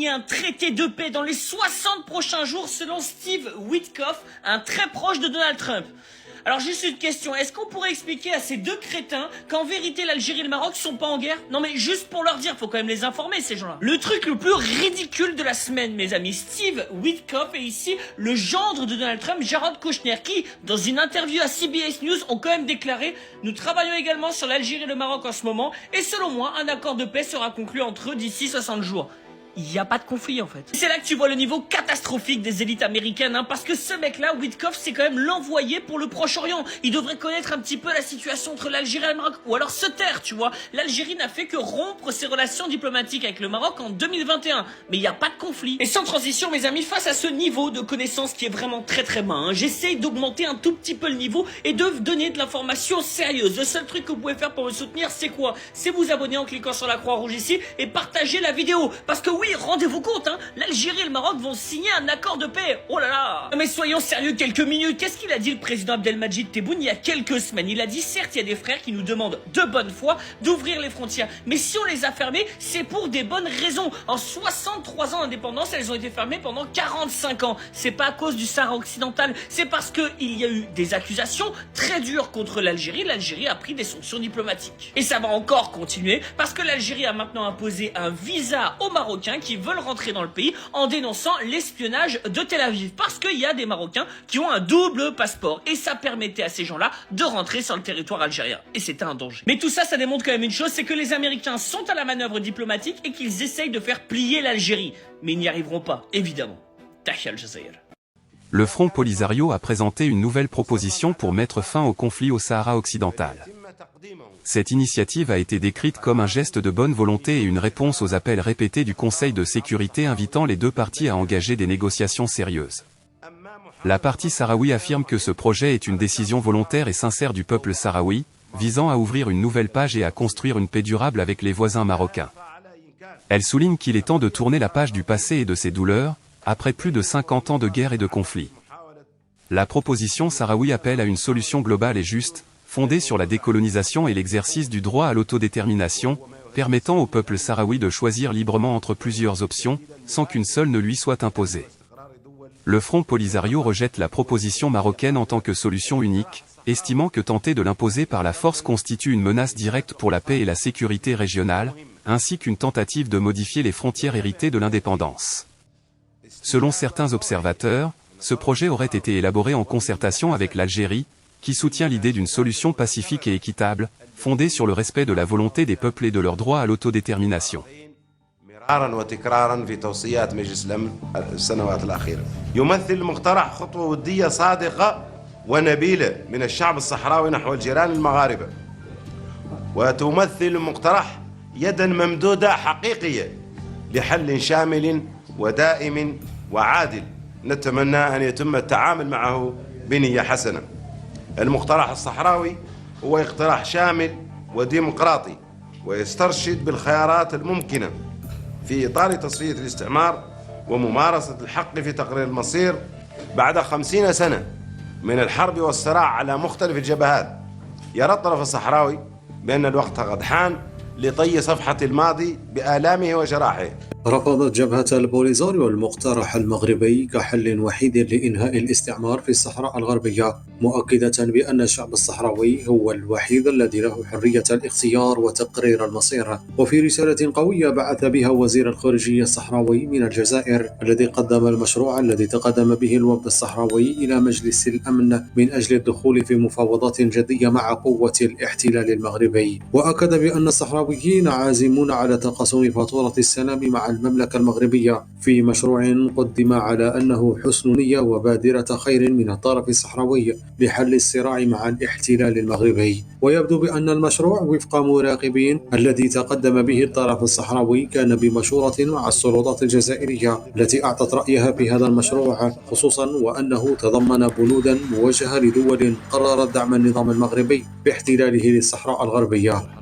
Il y a un traité de paix dans les 60 prochains jours selon Steve Witkoff, un très proche de Donald Trump. Alors juste une question, est-ce qu'on pourrait expliquer à ces deux crétins qu'en vérité l'Algérie et le Maroc sont pas en guerre? Non mais juste pour leur dire, faut quand même les informer ces gens-là. Le truc le plus ridicule de la semaine mes amis, Steve Witkoff est ici le gendre de Donald Trump, Jared Kushner, qui dans une interview à CBS News ont quand même déclaré: nous travaillons également sur l'Algérie et le Maroc en ce moment et selon moi un accord de paix sera conclu entre eux d'ici 60 jours. Il n'y a pas de conflit en fait. C'est là que tu vois le niveau catastrophique des élites américaines, hein, parce que ce mec-là, Witkoff, c'est quand même l'envoyé pour le Proche-Orient. Il devrait connaître un petit peu la situation entre l'Algérie et le Maroc, ou alors se taire, tu vois. L'Algérie n'a fait que rompre ses relations diplomatiques avec le Maroc en 2021, mais il n'y a pas de conflit. Et sans transition, mes amis, face à ce niveau de connaissance qui est vraiment très très bas, hein, j'essaye d'augmenter un tout petit peu le niveau et de vous donner de l'information sérieuse. Le seul truc que vous pouvez faire pour me soutenir, c'est quoi? C'est vous abonner en cliquant sur la croix rouge ici et partager la vidéo, parce que oui, rendez-vous compte, hein, l'Algérie et le Maroc vont signer un accord de paix. Oh là là. Non mais soyons sérieux quelques minutes. Qu'est-ce qu'il a dit le président Abdelmadjid Tebboune il y a quelques semaines? Il a dit certes il y a des frères qui nous demandent de bonne foi d'ouvrir les frontières, mais si on les a fermées, c'est pour des bonnes raisons. En 63 ans d'indépendance, elles ont été fermées pendant 45 ans. C'est pas à cause du Sahara occidental, c'est parce que il y a eu des accusations très dures contre l'Algérie. L'Algérie a pris des sanctions diplomatiques. Et ça va encore continuer parce que l'Algérie a maintenant imposé un visa aux Marocains qui veulent rentrer dans le pays en dénonçant l'espionnage de Tel Aviv. Parce qu'il y a des Marocains qui ont un double passeport et ça permettait à ces gens-là de rentrer sur le territoire algérien. Et c'était un danger. Mais tout ça, ça démontre quand même une chose, c'est que les Américains sont à la manœuvre diplomatique et qu'ils essayent de faire plier l'Algérie. Mais ils n'y arriveront pas, évidemment. Tahia al-Jazair. Le Front Polisario a présenté une nouvelle proposition pour mettre fin au conflit au Sahara occidental. Cette initiative a été décrite comme un geste de bonne volonté et une réponse aux appels répétés du Conseil de sécurité invitant les deux parties à engager des négociations sérieuses. La partie sahraoui affirme que ce projet est une décision volontaire et sincère du peuple sahraoui, visant à ouvrir une nouvelle page et à construire une paix durable avec les voisins marocains. Elle souligne qu'il est temps de tourner la page du passé et de ses douleurs, après plus de 50 ans de guerre et de conflits. La proposition sahraoui appelle à une solution globale et juste, fondée sur la décolonisation et l'exercice du droit à l'autodétermination, permettant au peuple sahraoui de choisir librement entre plusieurs options, sans qu'une seule ne lui soit imposée. Le Front Polisario rejette la proposition marocaine en tant que solution unique, estimant que tenter de l'imposer par la force constitue une menace directe pour la paix et la sécurité régionale, ainsi qu'une tentative de modifier les frontières héritées de l'indépendance. Selon certains observateurs, ce projet aurait été élaboré en concertation avec l'Algérie, qui soutient l'idée d'une solution pacifique et équitable, fondée sur le respect de la volonté des peuples et de leur droit à l'autodétermination. مرارا وتكرارا في توصيات مجلس الأمن السنوات الأخيرة. يمثل المقترح خطوة ودية صادقة ونبيلة من الشعب الصحراوي نحو الجيران المغاربة. وتمثل المقترح يدا ممدودة حقيقية لحل شامل ودائم وعادل. نتمنى أن يتم التعامل معه بنية حسنة. المقترح الصحراوي هو اقتراح شامل وديمقراطي ويسترشد بالخيارات الممكنة في إطار تصفية الاستعمار وممارسة الحق في تقرير المصير بعد 50 سنة من الحرب والصراع على مختلف الجبهات. يرى الطرف الصحراوي بأن الوقت قد حان لطي صفحة الماضي بآلامه وجراحه. رفضت جبهة البوليزاريو المقترح المغربي كحل وحيد لإنهاء الاستعمار في الصحراء الغربية، مؤكدة بأن الشعب الصحراوي هو الوحيد الذي له حرية الاختيار وتقرير المصير. وفي رسالة قوية بعث بها وزير الخارجية الصحراوي من الجزائر الذي قدم المشروع الذي تقدم به الوفد الصحراوي إلى مجلس الأمن من أجل الدخول في مفاوضات جدية مع قوة الاحتلال المغربي، وأكد بأن الصحراويين عازمون على تقاسم فاتورة السلام مع المملكة المغربية في مشروع قدم على أنه حسن نية وبادرة خير من الطرف الصحراوي لحل الصراع مع الاحتلال المغربي. ويبدو بأن المشروع وفق مراقبين الذي تقدم به الطرف الصحراوي كان بمشورة مع السلطات الجزائرية التي أعطت رأيها في هذا المشروع، خصوصا وأنه تضمن بنودا موجهة لدول قررت دعم النظام المغربي باحتلاله للصحراء الغربية.